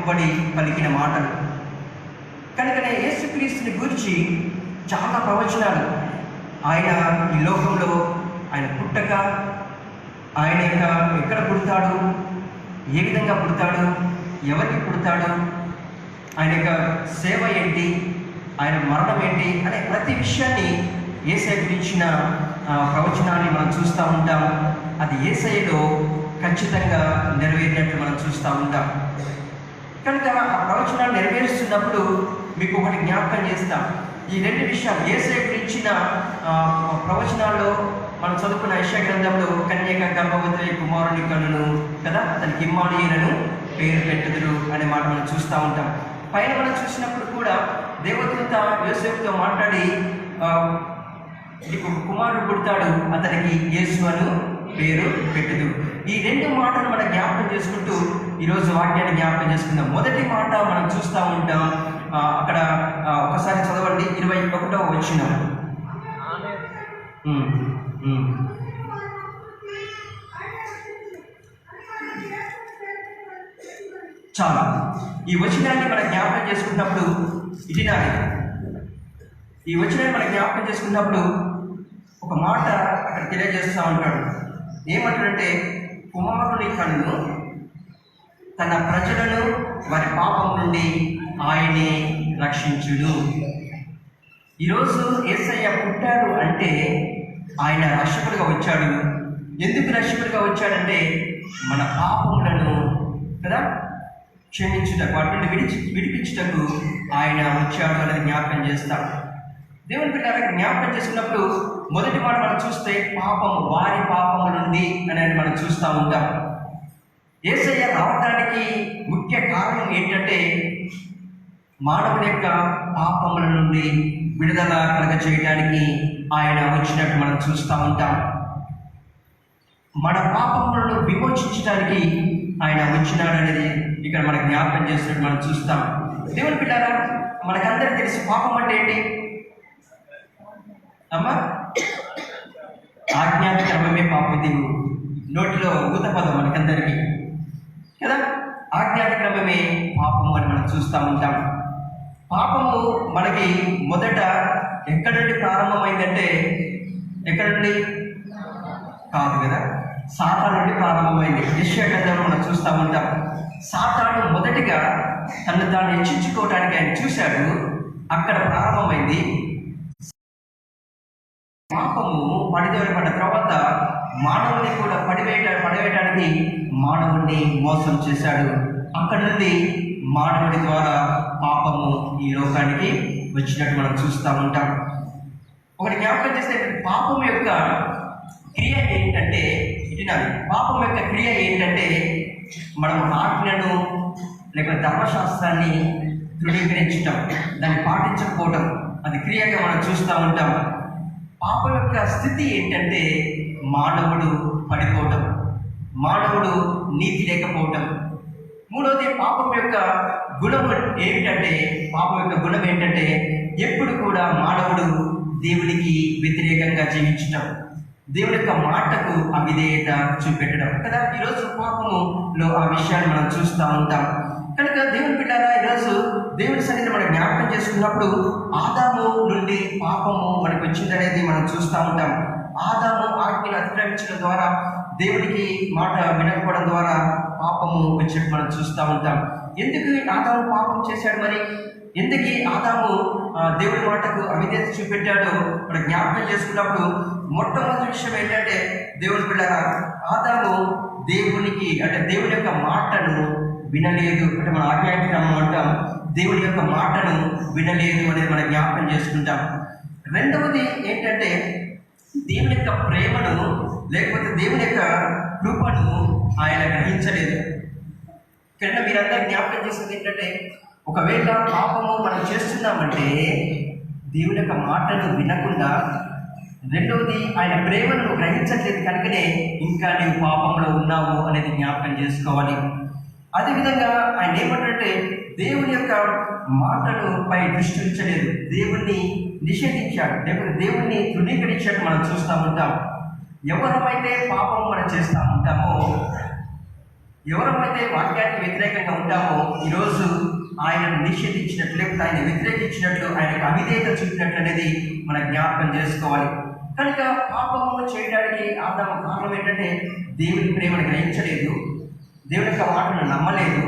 చెప్పబడి పలికిన మాటలు. కనుకనే యేసుక్రీస్తుని గురించి చాలా ప్రవచనాలు. ఆయన ఈ లోకంలో ఆయన పుట్టక, ఆయన ఎక్కడ పుడతాడు, ఏ విధంగా పుడతాడు, ఎవరికి పుడతాడు, ఆయన యొక్క సేవ ఏంటి, ఆయన మరణం ఏంటి అనే ప్రతి విషయాన్ని యేసయ్య గురించిన ప్రవచనాన్ని మనం చూస్తూ ఉంటాం. అది యేసయ్యలో ఖచ్చితంగా నెరవేరినట్లు మనం చూస్తూ ఉంటాం. కనుక ఆ ప్రవచనాలు నెరవేరుస్తున్నప్పుడు మీకు ఒకటి జ్ఞాపకం చేస్తాం. ఈ రెండు విషయాలు యేసయ్య గురించిన ప్రవచనాల్లో మనం చదువుకున్న యెషయా గ్రంథంలో కన్యక గర్భవతి కుమారుని కనును కదా, అతనికి ఇమ్మానుయేలును పేరు పెట్టుదురు అనే మాట మనం చూస్తూ ఉంటాం. పైన మనం చూసినప్పుడు కూడా దేవదూత యోసేపుతో మాట్లాడి నీకు కుమారుడు పుడతాడు, అతనికి యేసు అను పేరు పెట్టుదు. ఈ రెండు మాటలు మనం జ్ఞాపకం చేసుకుంటూ ఈరోజు వాక్యాన్ని జ్ఞాపకం చేసుకుందాం. మొదటి మాట మనం చూస్తూ ఉంటాం, అక్కడ ఒకసారి చదవండి, 21వ వచనం. చాలా ఈ వచనాన్ని మనం జ్ఞాపకం చేసుకున్నప్పుడు ఈ వచనాన్ని మనం జ్ఞాపకం చేసుకున్నప్పుడు ఒక మాట అక్కడ తెలియజేస్తూ ఉంటాడు. ఏమంటాడంటే, కుమారుని కన్ను తన ప్రజలను వారి పాపం నుండి ఆయనే రక్షించుడు. ఈరోజు యేసయ్య పుట్టాడు అంటే ఆయన రక్షకుడిగా వచ్చాడు. ఎందుకు రక్షకుడిగా వచ్చాడంటే మన పాపములను కదా క్షమించుటకు, వాటిని విడిపించుటకు ఆయన వచ్చాడు అనేది జ్ఞాపకం చేస్తాడు. దేవుని బిడ్డలకు జ్ఞాపకం చేసుకున్నప్పుడు మొదటి మాట మనం చూస్తే పాపము, వారి పాపము నుండి అనేది మనం చూస్తూ ఉంటాం. యేసయ్య రావడానికి ముఖ్య కారణం ఏంటంటే మానవుని యొక్క పాపముల నుండి విడుదల కలగ చేయడానికి ఆయన వచ్చినట్టు మనం చూస్తూ ఉంటాం. మన పాపములను విమోచించడానికి ఆయన వచ్చినాడు అనేది ఇక్కడ మనకు జ్ఞాపకం చేసినట్టు మనం చూస్తాం. దేవుని బిడ్డలారా, మనకందరికీ తెలిసి పాపం అంటే ఏంటి అమ్మా? ఆజ్ఞాతిక్రమమే పాపదివు. నోటిలో ఊత పదం మనకందరికీ కదా. ఆజ్ఞాతిక్రమమే పాపము అని మనం చూస్తూ ఉంటాం. పాపము మనకి మొదట ఎక్కడి నుండి ప్రారంభమైందంటే, ఎక్కడి నుండి కాదు కదా, సాతాను నుండి ప్రారంభమైంది. యెషయా గ్రంథంలో మనం చూస్తూ ఉంటాం. సాతాను మొదటిగా తను తాను హెచ్చించుకోవడానికి ఆయన చూశాడు, అక్కడ ప్రారంభమైంది. పాపము పడిన తర్వాత మానవుని కూడా పడవేయడానికి మానవుడిని మోసం చేశాడు. అక్కడ నుండి మానవుడి ద్వారా పాపము ఈ లోకానికి వచ్చినట్టు మనం చూస్తూ ఉంటాం. ఒకటి జ్ఞాపకం చేస్తే, పాపం యొక్క క్రియ ఏంటంటే పాపం యొక్క క్రియ ఏంటంటే మనం ఆజ్ఞను లేక ధర్మశాస్త్రాన్ని తృణీకరించటం, దాన్ని పాటించకపోవటం, అది క్రియగా మనం చూస్తూ ఉంటాం. పాపం యొక్క స్థితి ఏంటంటే మానవుడు పడిపోవటం, మానవుడు నీతి లేకపోవటం. మూడవది పాపం యొక్క గుణం ఏంటంటే, ఎప్పుడు కూడా మానవుడు దేవునికి వ్యతిరేకంగా జీవించటం, దేవుని యొక్క మాటకు అవిధేయత చూపెట్టడం కదా. ఈరోజు పాపములో ఆ విషయాన్ని మనం చూస్తూ ఉంటాం. కనుక దేవుని బిడ్డలారా, ఈరోజు దేవుని సన్నిధిని మనం జ్ఞాపకం చేసుకున్నప్పుడు ఆదాము నుండి పాపము మనకు వచ్చిందనేది మనం చూస్తూ ఉంటాం. ఆదాము ఆజ్ఞను అతిక్రమించడం ద్వారా, దేవునికి మాట వినకపోవడం ద్వారా పాపము వచ్చినట్టు మనం చూస్తూ ఉంటాం. ఎందుకు ఆదాము పాపం చేశాడు? మరి ఎందుకు ఆదాము దేవుడి మాటకు అవిధేయత చూపెట్టాడో మనం జ్ఞాపకం చేసుకున్నప్పుడు మొట్టమొదటి విషయం ఏంటంటే, దేవుని బిడ్డలారా, ఆదాము దేవునికి అంటే దేవుని యొక్క మాటను వినలేదు. అంటే మన ఆజ్ఞాపిస్తాము అంటాం, దేవుని యొక్క మాటను వినలేదు అనేది మనం జ్ఞాపకం చేసుకుంటాం. రెండవది ఏంటంటే, దేవుని యొక్క ప్రేమను లేకపోతే దేవుని యొక్క కృపను ఆయన గ్రహించలేదు. ఇక్కడ మీరందరూ జ్ఞాపకం చేసేది ఏంటంటే, ఒకవేళ పాపము మనం చేస్తున్నామంటే దేవుని యొక్క మాటను వినకుండా, రెండవది ఆయన ప్రేమను గ్రహించట్లేదు కనుకనే ఇంకా నీవు పాపంలో ఉన్నావు అనేది జ్ఞాపకం చేసుకోవాలి. అదేవిధంగా ఆయన ఏమంటే దేవుని యొక్క మాటను పై దృష్టి ఉంచలేదు, దేవుణ్ణి నిషేధించాడు, లేకపోతే దేవుణ్ణి తృణీకరించాడు మనం చూస్తూ ఉంటాం. ఎవరమైతే పాపం మనం చేస్తూ ఉంటామో, ఎవరైతే వాక్యానికి వ్యతిరేకంగా ఉంటామో ఈరోజు ఆయనను నిషేధించినట్లు, లేకపోతే ఆయన వ్యతిరేకించినట్లు, ఆయనకు అవిధేయత చూపినట్లు అనేది మనం జ్ఞాపకం చేసుకోవాలి. కనుక పాపము చేయడానికి ఆదాము కారణం ఏంటంటే దేవుని ప్రేమను గ్రహించలేదు, దేవుని యొక్క మాటను నమ్మలేదు,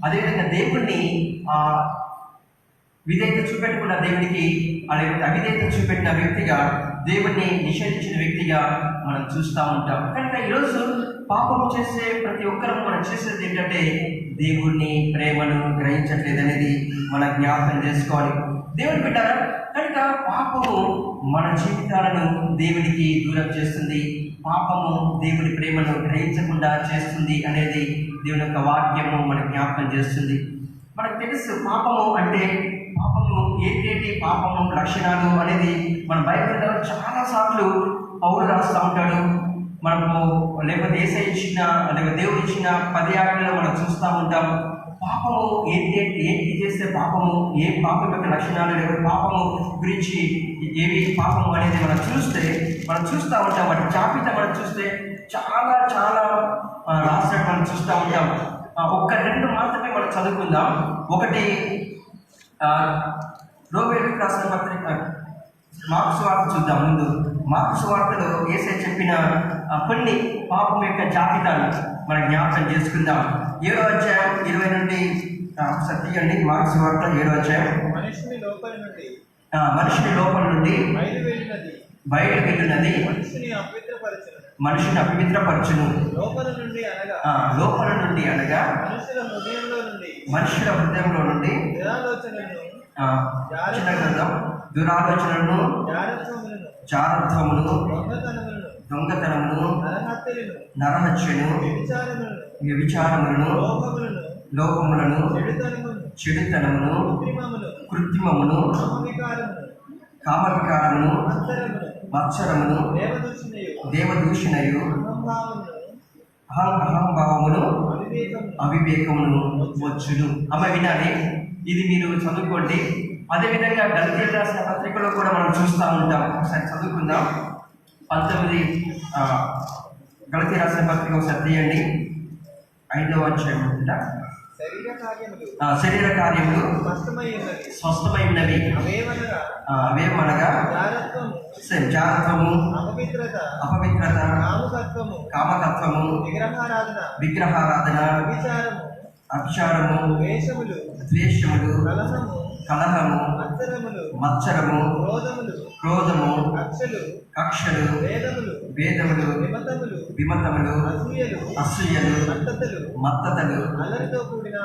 అదేవిధంగా దేవుణ్ణి విధేయత చూపెట్టకుండా దేవునికి లేకపోతే అవిధేయత చూపెట్టిన వ్యక్తిగా, దేవుణ్ణి నిషేధించిన వ్యక్తిగా మనం చూస్తూ ఉంటాం. కనుక ఈరోజు పాపం చేసే ప్రతి ఒక్కరూ మనం చేసేది ఏంటంటే దేవుణ్ణి ప్రేమను గ్రహించట్లేదు అనేది మనం జ్ఞాపకం చేసుకోవాలి. దేవుని బిడ్డ కనుక పాపము మన జీవితాలను దేవునికి దూరం చేస్తుంది, పాపము దేవుని ప్రేమను గ్రహించకుండా చేస్తుంది అనేది దేవుని యొక్క వాక్యము మనకు జ్ఞాపకం చేస్తుంది. మనకు తెలుసు పాపము అంటే, పాపము ఏంటి, పాపము లక్షణాలు అనేది మన బైబిల్లో చాలాసార్లు పౌలు రాస్తూ ఉంటాడు. మనము లేకపోతే యేసయ్య ఇచ్చిన లేకపోతే దేవుడు ఇచ్చిన 10 ఆజ్ఞల్లో మనం చూస్తూ ఉంటాం. పాపము ఏంటి చేస్తే పాపము, ఏ పాపం యొక్క లక్షణాలు, లేకపోతే పాపము గురించి ఏవి పాపము అనేది మనం చూస్తూ ఉంటాం. వాటి జాబితా మనం చూస్తే చాలా చాలా రాసినట్టు మనం చూస్తూ ఉంటాం. ఒక్క 2 మాత్రమే మనం చదువుకుందాం. ఒకటి రోమీయులకు రాసిన పత్రిక మార్కు సువార్త చూద్దాం. ముందు మార్కు సువార్తలో యేసయ్య చెప్పిన కొన్ని పాపం యొక్క జాబితాలు మనం జ్ఞాపకం చేసుకుందాం. 7వ అధ్యాయం 20 నుండి తీయండి. మార్కు సువార్త 7వ అధ్యాయం. మనుషుని లోపల నుండి బయట వెళ్ళినది మనిషిని అపవిత్రపరచును. లోపల నుండి అనగా మనుషుల హృదయంలో నుండి దురాలోచనలను, జారత్వమును, దొంగతనమును, నరహత్యను, వ్యభిచారములను, లోపములను, చెడుతనమును, కృత్రిమమును, కామవికారమును, మత్సరమును, దేవదూషణయు, అహంభావమును, అవివేకమును వచ్చును. అమ్మ వినాలి, ఇది మీరు చదువుకోండి. అదేవిధంగా గలతీయులకు రాసిన పత్రికలో కూడా మనం చూస్తూ ఉంటాం. ఒకసారి చదువుకుందాం. 19 గలతీయులకు రాసిన పత్రిక ఒకసారి తీయండి. 5వ అధ్యాయం. శరీర కార్యములు స్పష్టమై ఉన్నవి. అవేమనగా జారత్వము, అపవిత్రత, కామతత్వము, విగ్రహారాధన, అభిచారము, ద్వేషములు, కలహము, మత్సరము, క్రోధము, కక్షలు, భేదములు, విమతములు, అసూయలు, మత్తతలు, అల్లరితో కూడిన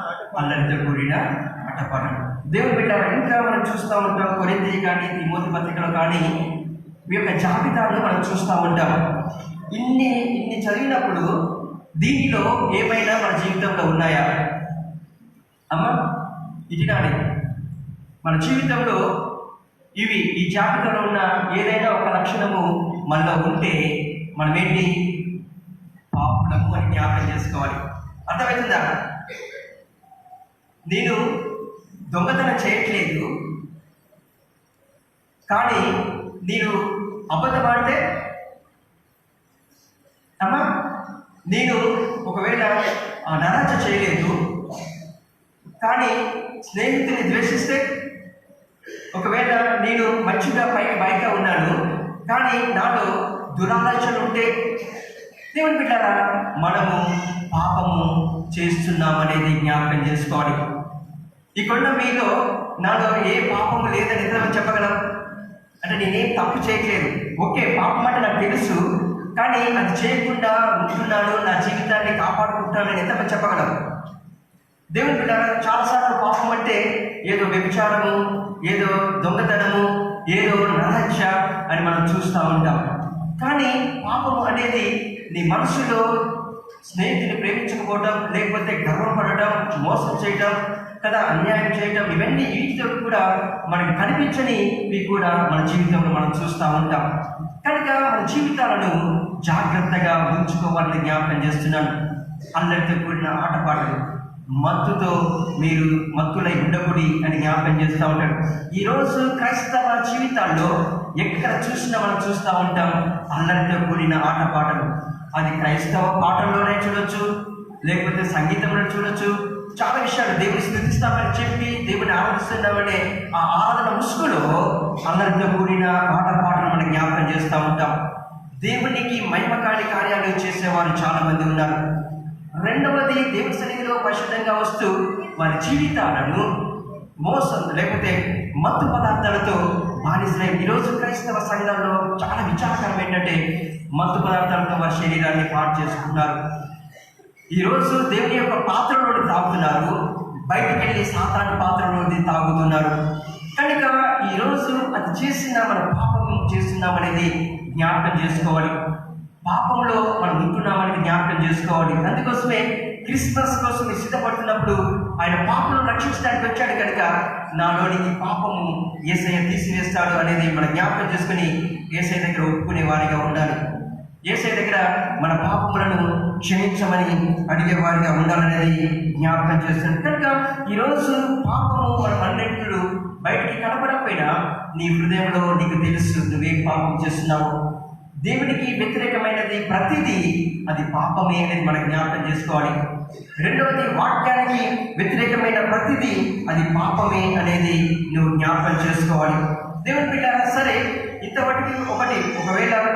ఆటపాటలు. దేవుని బిడ్డ ఇంకా మనం చూస్తూ ఉంటాం. కొరింథీ కానీ తిమోతి పత్రికలో కానీ ఈ యొక్క జాబితాను మనం చూస్తూ ఉంటాం. ఇన్ని చదివినప్పుడు దీనిలో ఏమైనా మన జీవితంలో ఉన్నాయా అమ్మ? ఇటునాడు మన జీవితంలో ఈ జాబితాలో ఉన్న ఏదైనా ఒక లక్షణము మనలో ఉంటే మనమేంటి పాపులము అని జ్ఞాపకం చేసుకోవాలి. అర్థమవుతుందా? నేను దొంగతనం చేయట్లేదు, కానీ నేను అబద్ధం ఆడితే అమ్మా, నేను ఒకవేళ నరహత్య చేయలేదు, కానీ స్నేహితుని ద్వేషిస్తే, ఒకవేళ నేను మంచిగా బయట ఉన్నాను, కానీ నాలో దురాలోచనలు ఉంటే, దేవుని బిడ్డలారా మనము పాపము చేస్తున్నామనేది జ్ఞాపకం చేసుకోవాలి. ఇక్కడున్న మీలో నాలో ఏ పాపము లేదని ఎంతమంది చెప్పగలం? అంటే నేనేం తప్పు చేయట్లేదు, ఓకే పాపం అంటే నాకు తెలుసు, కానీ అది చేయకుండా ఉంటున్నాను, నా జీవితాన్ని కాపాడుకుంటున్నాను ఎంతమంది చెప్పగలం? దేవుని బిడ్డ చాలాసార్లు పాపం అంటే ఏదో వ్యభిచారము, ఏదో దొంగతనము, ఏదో నరహత్య అని మనం చూస్తూ ఉంటాం. కానీ పాపము అనేది నీ మనసులో స్నేహితుని ప్రేమించకపోవడం, లేకపోతే గర్వపడటం, మోసం చేయటం కదా, అన్యాయం చేయటం, ఇవన్నీ వీటితో కూడా మనకు కనిపించనివి కూడా మన జీవితంలో మనం చూస్తూ ఉంటాం. కనుక మన జీవితాలను జాగ్రత్తగా ఉంచుకోవాలని జ్ఞాపకం చేస్తున్నాను. అందరితో కూడిన ఆటపాటలు, మత్తుతో మీరు మత్తులై ఉండకూడి అని జ్ఞాపకం చేస్తూ ఉంటాడు. ఈరోజు క్రైస్తవ జీవితాల్లో ఎక్కడ చూసినా మనం చూస్తూ ఉంటాం అందరితో కూడిన ఆటపాటలు. అది క్రైస్తవ పాటల్లోనే చూడొచ్చు, లేకపోతే సంగీతంలో చూడొచ్చు. చాలా విషయాలు దేవుని స్థుతిస్తామని చెప్పి దేవుని ఆరాధిస్తున్నామనే ఆ ఆరాధన ముసుగులో అందరితో కూడిన పాటలు మనం జ్ఞాపకం చేస్తూ ఉంటాం. దేవునికి మహిమకారి కార్యాలు చేసేవారు చాలా మంది ఉన్నారు. రెండవది, దేవుని సన్నిధిలో పరిశుద్ధంగా వస్తూ వారి జీవితాలను మోసం లేకపోతే మత్తు పదార్థాలతో బానిసలై ఈరోజు క్రైస్తవ సంఘంలో చాలా విచారకరం ఏంటంటే మత్తు పదార్థాలతో వారి శరీరాన్ని పాడు చేసుకుంటున్నారు. ఈరోజు దేవుని యొక్క పాత్రలోని తాగుతున్నారు, బయటికి వెళ్ళి సాతాను పాత్రలోని తాగుతున్నారు. కనుక ఈరోజు అది చేసిన మన పాపం చేస్తున్నామనేది జ్ఞాపకం చేసుకోవాలి. పాపంలో మనం ఉంటున్నామనేది జ్ఞాపకం చేసుకోవాలి. అందుకోసమే క్రిస్మస్ కోసం సిద్ధపడుతున్నప్పుడు ఆయన పాపను రక్షించడానికి వచ్చాడు కనుక నాలోనికి పాపము యేసయ్య తీసివేస్తాడు అనేది మనం జ్ఞాపకం చేసుకుని యేసయ్య దగ్గర ఒప్పుకునే వారిగా ఉండాలి. యేసయ్య దగ్గర మన పాపములను క్షమించమని అడిగే వారిగా ఉండాలనేది జ్ఞాపకం చేస్తుంది. కనుక ఈరోజు పాపము మన అన్నింటిలో బయటికి కనపడకపోయినా నీ హృదయంలో నీకు తెలుసు నువ్వేం పాపం చేస్తున్నావు. దేవునికి వ్యతిరేకమైనది ప్రతిదీ అది పాపమే అనేది మనం జ్ఞాపకం చేసుకోవాలి. రెండవది, వాక్యానికి వ్యతిరేకమైన ప్రతిదీ అది పాపమే అనేది నువ్వు జ్ఞాపకం చేసుకోవాలి. దేవుని బిడ్డ సరే ఇంతవరకు ఒకవేళ